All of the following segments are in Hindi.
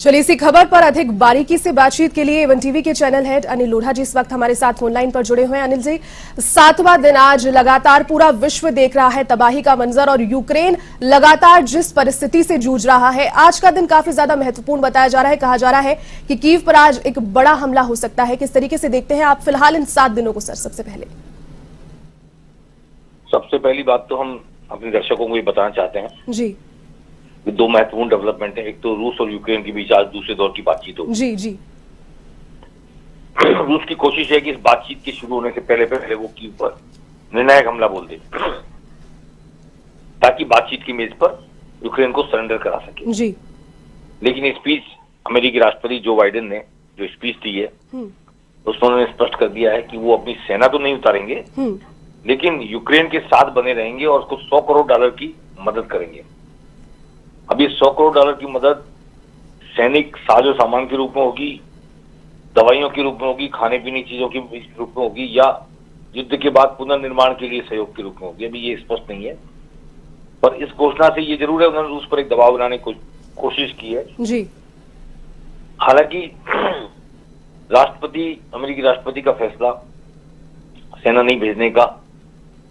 चलिए इसी खबर पर अधिक बारीकी से बातचीत के लिए एवन टीवी के चैनल हेड अनिल लोढ़ा जी इस वक्त हमारे साथ फोन लाइन पर जुड़े हुए हैं। अनिल जी, 7वां दिन आज लगातार पूरा विश्व देख रहा है तबाही का मंजर और यूक्रेन लगातार जिस परिस्थिति से जूझ रहा है, आज का दिन काफी ज्यादा महत्वपूर्ण बताया जा रहा है। कहा जा रहा है कि कीव पर आज एक बड़ा हमला हो सकता है। किस तरीके से देखते हैं आप फिलहाल इन 7 दिनों को? सर, सबसे पहली बात तो हम अपने दर्शकों को ये बताना चाहते हैं जी, दो महत्वपूर्ण डेवलपमेंट है। एक तो रूस और यूक्रेन के बीच आज दूसरे दौर की बातचीत होगी। जी जी। रूस की कोशिश है कि इस बातचीत के शुरू होने से पहले वो कीव पर निर्णायक हमला बोल दे, ताकि बातचीत की मेज पर यूक्रेन को सरेंडर करा सके। जी। लेकिन ये स्पीच अमेरिकी राष्ट्रपति जो बाइडेन ने जो स्पीच दी है उसमें उन्होंने स्पष्ट कर दिया है कि वो अपनी सेना तो नहीं उतारेंगे, लेकिन यूक्रेन के साथ बने रहेंगे और उसको $100 करोड़ की मदद करेंगे। अब ये $100 करोड़ की मदद सैनिक साजो सामान के रूप में होगी, दवाइयों के रूप में होगी, खाने पीने चीजों के रूप में होगी, या युद्ध के बाद पुनर्निर्माण के लिए सहयोग के रूप में होगी। अभी ये स्पष्ट नहीं है, पर इस घोषणा से ये जरूर है उन्होंने रूस पर एक दबाव बनाने की कोशिश की है जी। हालांकि अमेरिकी राष्ट्रपति का फैसला सेना नहीं भेजने का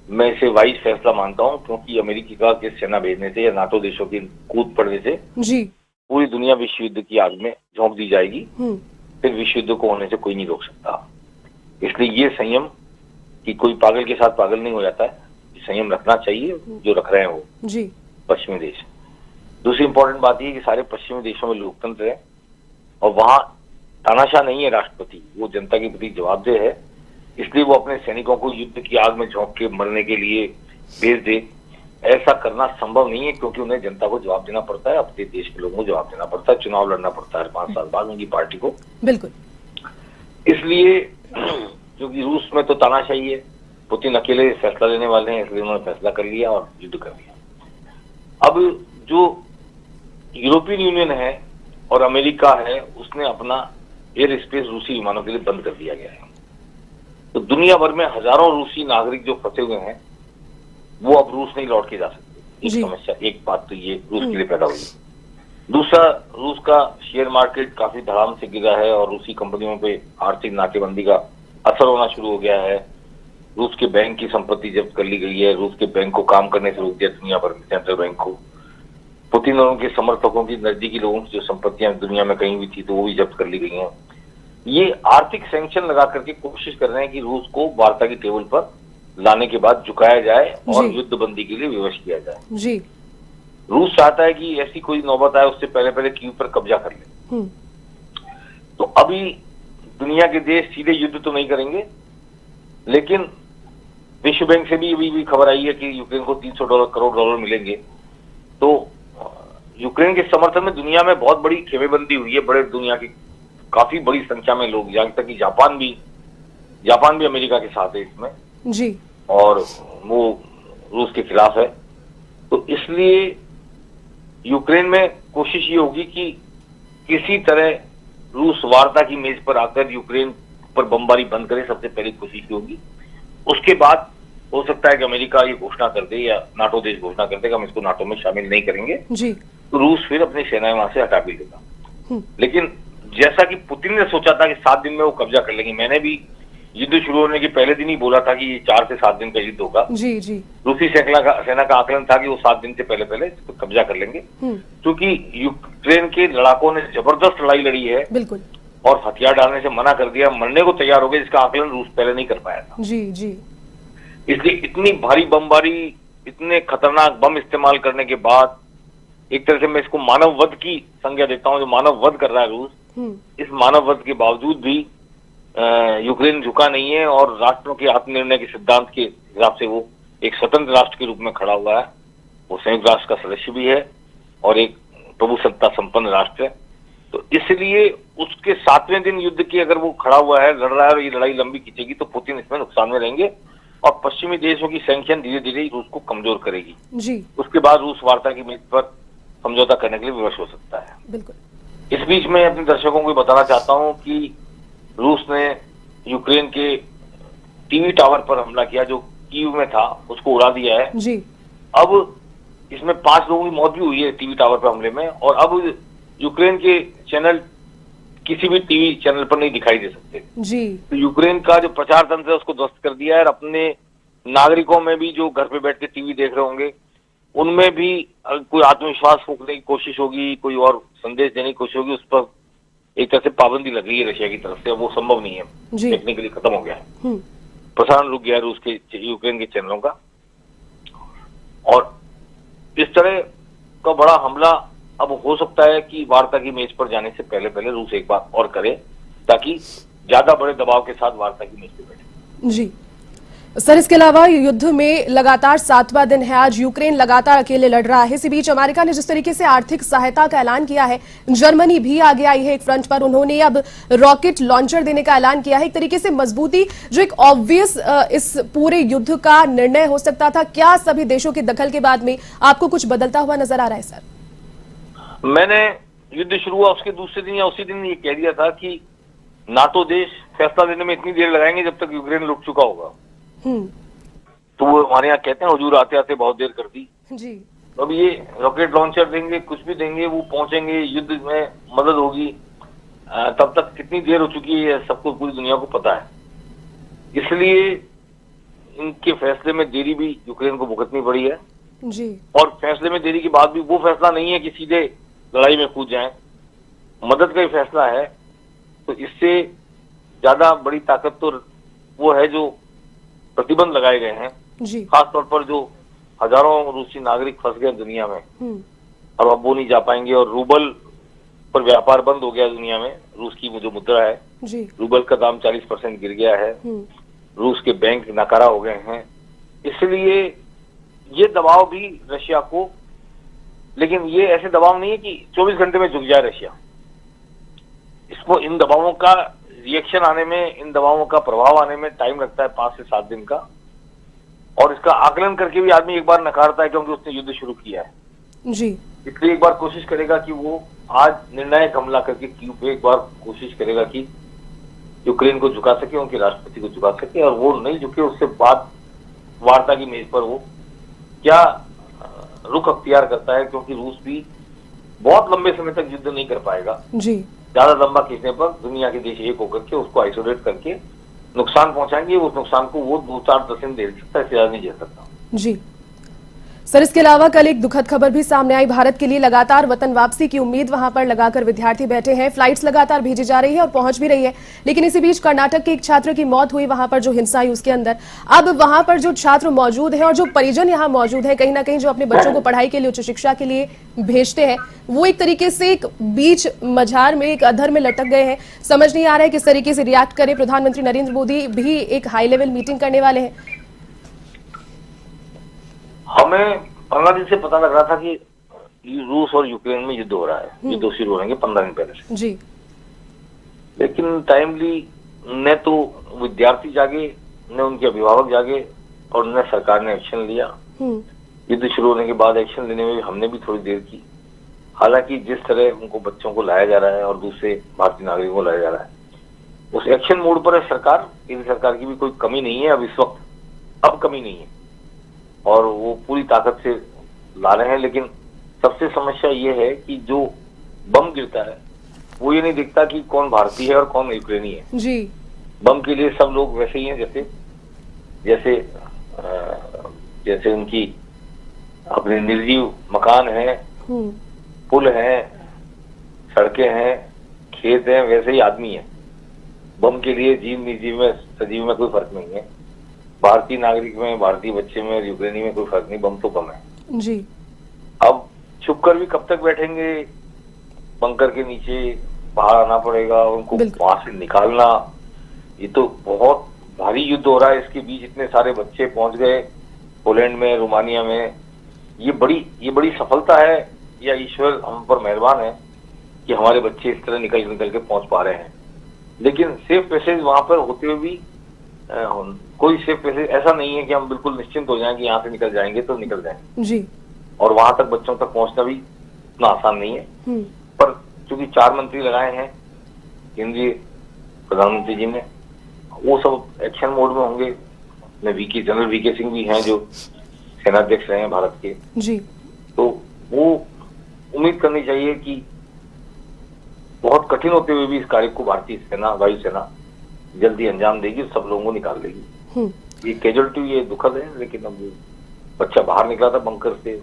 मैं इसे वाइज फैसला मानता हूं, क्योंकि अमेरिकी का के सेना भेजने से या नाटो देशों के कूद पड़ने से जी पूरी दुनिया विश्व युद्ध की आग में झोंक दी जाएगी। फिर विश्व युद्ध को होने से कोई नहीं रोक सकता। इसलिए ये संयम कि कोई पागल के साथ पागल नहीं हो जाता है, संयम रखना चाहिए जो रख रहे हैं वो जी पश्चिमी देश। दूसरी इंपॉर्टेंट बात यह कि सारे पश्चिमी देशों में लोकतंत्र है और वहां तानाशाह नहीं है राष्ट्रपति, वो जनता के प्रति जवाबदेह है। इसलिए वो अपने सैनिकों को युद्ध की आग में झोंक के मरने के लिए भेज दे, ऐसा करना संभव नहीं है, क्योंकि उन्हें जनता को जवाब देना पड़ता है, अपने देश के लोगों को जवाब देना पड़ता है, चुनाव लड़ना पड़ता है 5 साल बाद उनकी पार्टी को। बिल्कुल। इसलिए क्योंकि रूस में तो तानाशाही है, पुतिन अकेले फैसला लेने वाले हैं, इसलिए उन्होंने फैसला कर लिया और युद्ध कर लिया। अब जो यूरोपियन यूनियन है और अमेरिका है, उसने अपना एयर स्पेस रूसी विमानों के लिए बंद कर दिया गया है। तो दुनिया भर में हजारों रूसी नागरिक जो फंसे हुए हैं वो अब रूस नहीं लौट के जा सकते। एक समस्या, एक बात तो ये रूस के लिए पैदा हुई। दूसरा, रूस का शेयर मार्केट काफी धड़ाम से गिरा है और रूसी कंपनियों पे आर्थिक नाकेबंदी का असर होना शुरू हो गया है। रूस के बैंक की संपत्ति जब्त कर ली गई है, रूस के बैंक को काम करने से रोक दिया दुनिया भर में, सेंट्रल बैंक को। पुतिन और उनके समर्थकों की नजदीकी लोगों की जो संपत्तियां दुनिया में कहीं भी थी तो वो भी जब्त कर ली गई हैं। ये आर्थिक सैंक्शन लगा करके कोशिश कर रहे हैं कि रूस को वार्ता की टेबल पर लाने के बाद झुकाया जाए और युद्ध बंदी के लिए विवश किया जाए। जी। रूस चाहता है कि ऐसी कोई नौबत आए उससे पहले कीव पर कब्जा कर ले। तो अभी दुनिया के देश सीधे युद्ध तो नहीं करेंगे, लेकिन विश्व बैंक से भी अभी खबर आई है कि यूक्रेन को $300 करोड़ मिलेंगे। तो यूक्रेन के समर्थन में दुनिया में बहुत बड़ी खेमेबंदी हुई है, बड़े दुनिया की काफी बड़ी संख्या में लोग, यहाँ तक कि जापान भी अमेरिका के साथ है इसमें जी, और वो रूस के खिलाफ है। तो इसलिए यूक्रेन में कोशिश ये होगी कि किसी तरह रूस वार्ता की मेज पर आकर यूक्रेन पर बमबारी बंद करे, सबसे पहली कोशिश ये होगी। उसके बाद हो सकता है कि अमेरिका ये घोषणा कर दे या नाटो देश घोषणा कर दे कि हम इसको नाटो में शामिल नहीं करेंगे जी। तो रूस फिर अपनी सेनाएं वहां से हटा भी देगा। लेकिन जैसा कि पुतिन ने सोचा था कि 7 दिन में वो कब्जा कर लेंगे, मैंने भी युद्ध शुरू होने के पहले दिन ही बोला था कि ये 4 से 7 दिन का युद्ध होगा जी जी। रूसी सेना का आकलन था कि वो 7 दिन से पहले कब्जा कर लेंगे, क्योंकि यूक्रेन के लड़ाकों ने जबरदस्त लड़ाई लड़ी है बिल्कुल और हथियार डालने से मना कर दिया, मरने को तैयार हो गए, जिसका आकलन रूस पहले नहीं कर पाया था जी जी। इसलिए इतनी भारी बमबारी, इतने खतरनाक बम इस्तेमाल करने के बाद एक तरह से मैं इसको मानव वध की संज्ञा देता हूं, जो मानव वध कर रहा है रूस, इस मानव वध के बावजूद भी यूक्रेन झुका नहीं है और राष्ट्रों के आत्मनिर्णय के सिद्धांत के हिसाब से वो एक स्वतंत्र राष्ट्र के रूप में खड़ा हुआ है। वो संयुक्त राष्ट्र का सदस्य भी है और एक प्रभुसत्ता संपन्न राष्ट्र है। तो इसलिए उसके 7वें दिन युद्ध की अगर वो खड़ा हुआ है, लड़ रहा है और ये लड़ाई लंबी खींचेगी तो पुतिन इसमें नुकसान में रहेंगे और पश्चिमी देशों की सैंक्शन धीरे धीरे रूस को कमजोर करेगी जी। उसके बाद रूस वार्ता की मेज पर समझौता करने के लिए विवश हो सकता है। बिल्कुल। इस बीच में अपने दर्शकों को बताना चाहता हूं कि रूस ने यूक्रेन के टीवी टावर पर हमला किया जो कीव में था, उसको उड़ा दिया है जी। अब इसमें 5 लोगों की मौत भी हुई है टीवी टावर पर हमले में, और अब यूक्रेन के चैनल किसी भी टीवी चैनल पर नहीं दिखाई दे सकते। जी। तो यूक्रेन का जो प्रचार तंत्र है उसको ध्वस्त कर दिया है, और अपने नागरिकों में भी जो घर पे बैठ के टीवी देख रहे होंगे उनमें भी कोई आत्मविश्वास फूंकने की कोशिश होगी, कोई और संदेश देने की कोशिश होगी, उस पर एक तरह से पाबंदी लग रही है रशिया की तरफ से। वो संभव नहीं है, टेक्निकली खत्म हो गया है, प्रसारण रुक गया है रूस के यूक्रेन के चैनलों का। और इस तरह का बड़ा हमला अब हो सकता है कि वार्ता की मेज पर जाने से पहले पहले रूस एक बार और करे, ताकि ज्यादा बड़े दबाव के साथ वार्ता की मेज पर बैठे। जी सर, इसके अलावा युद्ध में लगातार 7वां दिन है आज। यूक्रेन लगातार अकेले लड़ रहा है। इसी बीच अमेरिका ने जिस तरीके से आर्थिक सहायता का ऐलान किया है, जर्मनी भी आगे आई है एक फ्रंट पर। उन्होंने अब रॉकेट लॉन्चर देने का ऐलान किया है। एक तरीके से मजबूती, जो एक ऑब्वियस इस पूरे युद्ध का निर्णय हो सकता था, क्या सभी देशों के दखल के बाद में आपको कुछ बदलता हुआ नजर आ रहा है सर? मैंने युद्ध शुरू हुआ उसके दूसरे दिन या उसी दिन ये कह दिया था कि नाटो देश फैसला लेने में इतनी देर लगाएंगे जब तक यूक्रेन लुट चुका होगा। तो वो हमारे यहाँ कहते हैं हुजूर आते आते बहुत देर कर दी जी। अब ये रॉकेट लॉन्चर देंगे, कुछ भी देंगे, वो पहुंचेंगे, युद्ध में मदद होगी, तब तक कितनी देर हो चुकी है सबको, पूरी दुनिया को पता है। इसलिए इनके फैसले में देरी भी यूक्रेन को भुगतनी पड़ी है जी। और फैसले में देरी के बाद भी वो फैसला नहीं है कि सीधे लड़ाई में कूद जाएं, मदद का ही फैसला है। तो इससे ज्यादा बड़ी ताकत तो वो है जो प्रतिबंध लगाए गए हैं जी। खास तौर पर जो हजारों रूसी नागरिक फंस गए दुनिया में, और अब वो नहीं जा पाएंगे। और रूबल पर व्यापार बंद हो गया दुनिया में। रूस की जो मुद्रा है जी। रूबल का दाम 40% गिर गया है, रूस के बैंक नकारा हो गए हैं। इसलिए ये दबाव भी रशिया को, लेकिन ये ऐसे दबाव नहीं है कि 24 घंटे में झुक जाए रशिया। इसको इन दबावों का रिएक्शन आने में, इन दबावों का प्रभाव आने में टाइम लगता है 5 से 7 दिन का। और इसका आकलन करके भी आदमी एक बार नकारता है क्योंकि उसने युद्ध शुरू किया है जी। इसलिए एक बार कोशिश करेगा कि वो आज निर्णायक हमला करके कीव पे एक बार कोशिश करेगा कि यूक्रेन को झुका सके, उनके राष्ट्रपति को झुका सके। और वो नहीं झुके, उससे बाद वार्ता की मेज पर वो क्या रुख अख्तियार करता है, क्योंकि रूस भी बहुत लंबे समय तक युद्ध नहीं कर पाएगा जी। ज्यादा लंबा खींचने पर दुनिया के देश एक होकर के उसको आइसोलेट करके नुकसान पहुंचाएंगे। उस नुकसान को वो 2-4 दिन झेल सकता है, इससे ज्यादा नहीं झेल सकता। जी सर, इसके अलावा कल एक दुखद खबर भी सामने आई। भारत के लिए लगातार वतन वापसी की उम्मीद वहां पर लगाकर विद्यार्थी बैठे हैं। फ्लाइट्स लगातार भेजी जा रही है और पहुंच भी रही है, लेकिन इसी बीच कर्नाटक के एक छात्र की मौत हुई वहां पर, जो हिंसा हुई उसके अंदर। अब वहां पर जो छात्र मौजूद है और जो परिजन यहाँ मौजूद है, कहीं ना कहीं जो अपने बच्चों को पढ़ाई के लिए, उच्च शिक्षा के लिए भेजते हैं, वो एक तरीके से एक बीच मझार में, एक अधर में लटक गए हैं। समझ नहीं आ रहा है किस तरीके से रिएक्ट करें। प्रधानमंत्री नरेंद्र मोदी भी एक हाई लेवल मीटिंग करने वाले हैं। हमें 15 दिन से पता लग रहा था कि रूस और यूक्रेन में युद्ध हो रहा है। युद्ध शुरू होने के 15 दिन पहले से जी। लेकिन टाइमली न तो विद्यार्थी जागे, न उनके अभिभावक जागे, और न सरकार ने एक्शन लिया। युद्ध शुरू होने के बाद एक्शन लेने में हमने भी थोड़ी देर की। हालांकि जिस तरह उनको बच्चों को लाया जा रहा है और दूसरे भारतीय नागरिकों को लाया जा रहा है, उस एक्शन मोड पर है सरकार। केंद्र सरकार की भी कोई कमी नहीं है अब इस वक्त, अब कमी नहीं है, और वो पूरी ताकत से ला रहे हैं। लेकिन सबसे समस्या ये है कि जो बम गिरता है वो ये नहीं दिखता कि कौन भारतीय है और कौन यूक्रेनी है जी। बम के लिए सब लोग वैसे ही हैं जैसे जैसे जैसे उनकी अपने निर्जीव मकान है, पुल हैं, सड़कें हैं, खेत हैं, वैसे ही आदमी है। बम के लिए जीव निर्जीव में, सजीव में कोई फर्क नहीं है। भारतीय नागरिक में, भारतीय बच्चे में और यूक्रेनी में कोई फर्क नहीं, बम तो बम है जी। अब छुप कर भी कब तक बैठेंगे, बंकर के नीचे बाहर आना पड़ेगा, उनको वहां से निकालना। ये तो बहुत भारी युद्ध हो रहा है। इसके बीच इतने सारे बच्चे पहुंच गए पोलैंड में, रोमानिया में। ये बड़ी सफलता है, या ईश्वर हम पर मेहरबान है कि हमारे बच्चे इस तरह निकल के पहुंच पा रहे हैं। लेकिन सेफ पैसेज वहां पर होते हुए भी कोई सेफ पैसेज ऐसा नहीं है कि हम बिल्कुल निश्चिंत हो जाएं कि यहाँ से निकल जाएंगे तो निकल जाएंगे जी। और वहां तक बच्चों तक पहुंचना भी इतना आसान नहीं है। पर चूंकि 4 मंत्री लगाए हैं केंद्रीय प्रधानमंत्री जी ने, वो सब एक्शन मोड में होंगे। जनरल वीके सिंह भी हैं जो सेनाध्यक्ष रहे हैं भारत के जी। तो वो उम्मीद करनी चाहिए कि बहुत कठिन होते हुए भी इस कार्य को भारतीय सेना, वायुसेना जल्दी अंजाम देगी, सब लोगों को निकाल देगी। ये कैजुअलिटी, ये दुखद है, लेकिन अब बच्चा बाहर निकला था बंकर से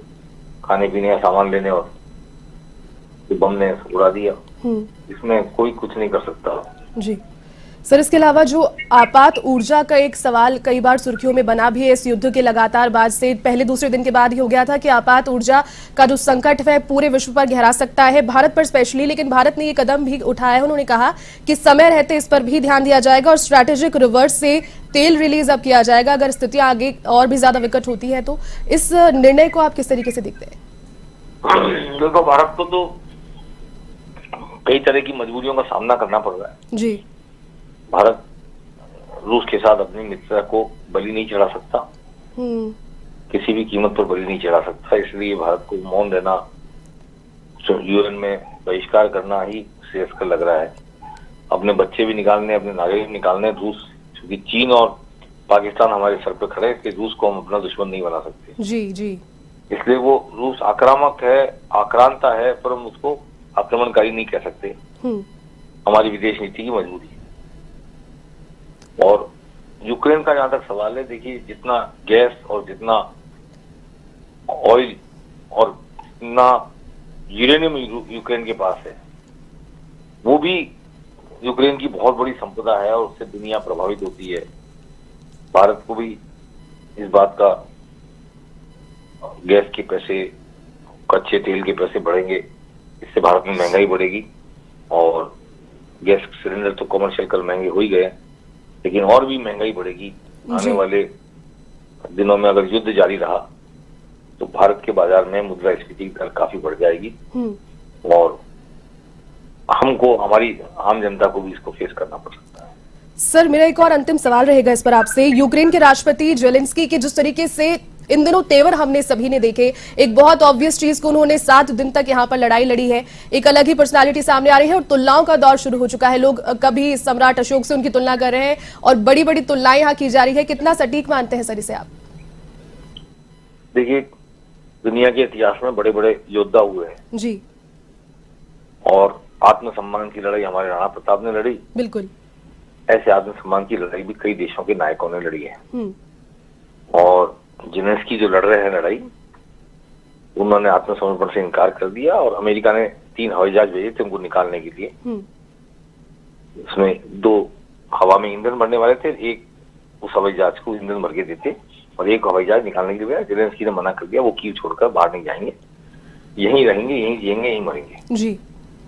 खाने पीने का सामान लेने, और तो बम ने उड़ा दिया। इसमें कोई कुछ नहीं कर सकता। जी सर, इसके अलावा जो आपात ऊर्जा का एक सवाल कई बार सुर्खियों में बना भी है इस युद्ध के लगातार बाद से, पहले दूसरे दिन के बाद ही हो गया था कि आपात ऊर्जा का जो संकट है पूरे विश्व पर गहरा सकता है, भारत पर स्पेशली। लेकिन भारत ने ये कदम भी उठाया है, उन्होंने कहा कि समय रहते इस पर भी ध्यान दिया जाएगा और स्ट्रैटेजिक रिवर्स से तेल रिलीज अब किया जाएगा अगर स्थितियां आगे और भी ज्यादा विकट होती है तो। इस निर्णय को आप किस तरीके से देखते हैं? देखो, भारत को तो कई तरह की मजबूरियों का सामना करना पड़ रहा है जी। भारत रूस के साथ अपनी मित्रता को बलि नहीं चढ़ा सकता, किसी भी कीमत पर बलि नहीं चढ़ा सकता। इसलिए भारत को मौन रहना, यूएन में बहिष्कार करना ही श्रेयस्कर लग रहा है। अपने बच्चे भी निकालने, अपने नागरिक भी निकालने। रूस, क्योंकि चीन और पाकिस्तान हमारे सर पे खड़े, इसलिए रूस को हम अपना दुश्मन नहीं बना सकते। जी जी। इसलिए वो रूस आक्रामक है, आक्रांता है, पर हम उसको आक्रमणकारी नहीं कह सकते। हमारी विदेश नीति की मजबूरी है। और यूक्रेन का जहां तक सवाल है, देखिए, जितना गैस और जितना ऑयल और जितना यूरेनियम यूक्रेन के पास है, वो भी यूक्रेन की बहुत बड़ी संपदा है और उससे दुनिया प्रभावित होती है। भारत को भी इस बात का, गैस के पैसे, कच्चे तेल के पैसे बढ़ेंगे, इससे भारत में महंगाई बढ़ेगी। और गैस सिलेंडर तो कमर्शियल कल महंगे हो ही गए, लेकिन और भी महंगाई बढ़ेगी आने वाले दिनों में। अगर युद्ध जारी रहा तो भारत के बाजार में मुद्रास्फीति दर काफी बढ़ जाएगी और हमको, हमारी आम जनता को भी इसको फेस करना पड़ सकता है। सर, मेरा एक और अंतिम सवाल रहेगा इस पर आपसे। यूक्रेन के राष्ट्रपति जेलेंस्की के जिस तरीके से इन दिनों तेवर हमने सभी ने देखे, एक बहुत ऑब्वियस चीज को उन्होंने 7 दिन तक यहाँ पर लड़ाई लड़ी है, एक अलग ही पर्सनालिटी सामने आ रही है और तुलनाओं का दौर शुरू हो चुका है। लोग कभी सम्राट अशोक से उनकी तुलना कर रहे हैं और बड़ी बड़ी तुलनाएं यहाँ की जा रही है। कितना सटीक मानते हैं सर इसे आप? देखिए, दुनिया के इतिहास में बड़े बड़े योद्धा हुए हैं जी, और आत्मसम्मान की लड़ाई हमारे राणा प्रताप ने लड़ी। बिल्कुल। ऐसे आत्मसम्मान की लड़ाई भी कई देशों के नायकों ने लड़ी है। और जेलेंस्की जो लड़ रहे हैं लड़ाई, उन्होंने आत्मसमर्पण से इनकार कर दिया और अमेरिका ने 3 हवाई जहाज भेजे थे उनको निकालने के लिए। उसमें 2 हवा में ईंधन भरने वाले थे, एक उस हवाई जहाज को ईंधन भर के देते और एक हवाई जहाज निकालने के लिए। जेलेंस्की ने मना कर दिया, वो कीव छोड़कर बाहर नहीं जाएंगे, यहीं रहेंगे, यहीं जिएंगे, यहीं मरेंगे जी।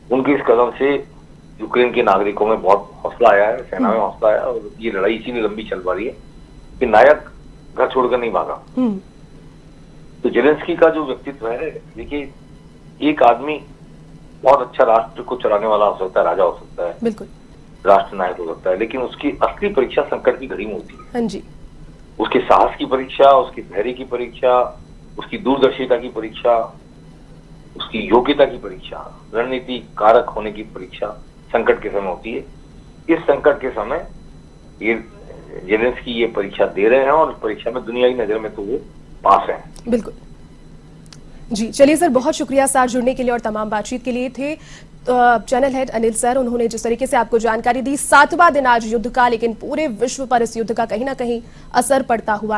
उनके इस कदम से यूक्रेन के नागरिकों में बहुत हौसला आया है, सेना में हौसला आया, और ये लड़ाई इसीलिए लंबी चल पा रही है कि नायक घर छोड़कर नहीं भागा। तो जेलेंस्की का जो व्यक्तित्व है, देखिए, एक आदमी बहुत अच्छा राष्ट्र को चलाने वाला हो सकता है, राजा हो सकता है, बिल्कुल, राष्ट्र नायक हो सकता है, लेकिन उसकी असली परीक्षा संकट की घड़ी में होती है। हाँ जी। उसके साहस की परीक्षा, उसकी धैर्य की परीक्षा, उसकी दूरदर्शिता की परीक्षा, उसकी योग्यता की परीक्षा, रणनीति कारक होने की परीक्षा संकट के समय होती है। इस संकट के समय ये जेलेंस्की ये परीक्षा दे रहे हैं और इस परीक्षा में दुनिया की नजर में तो वो पास है। बिल्कुल जी। चलिए सर, बहुत शुक्रिया साथ जुड़ने के लिए और तमाम बातचीत के लिए। थे चैनल हेड अनिल सर, उन्होंने जिस तरीके से आपको जानकारी दी। 7वां दिन आज युद्ध का, लेकिन पूरे विश्व पर इस युद्ध का कहीं ना कहीं असर पड़ता हुआ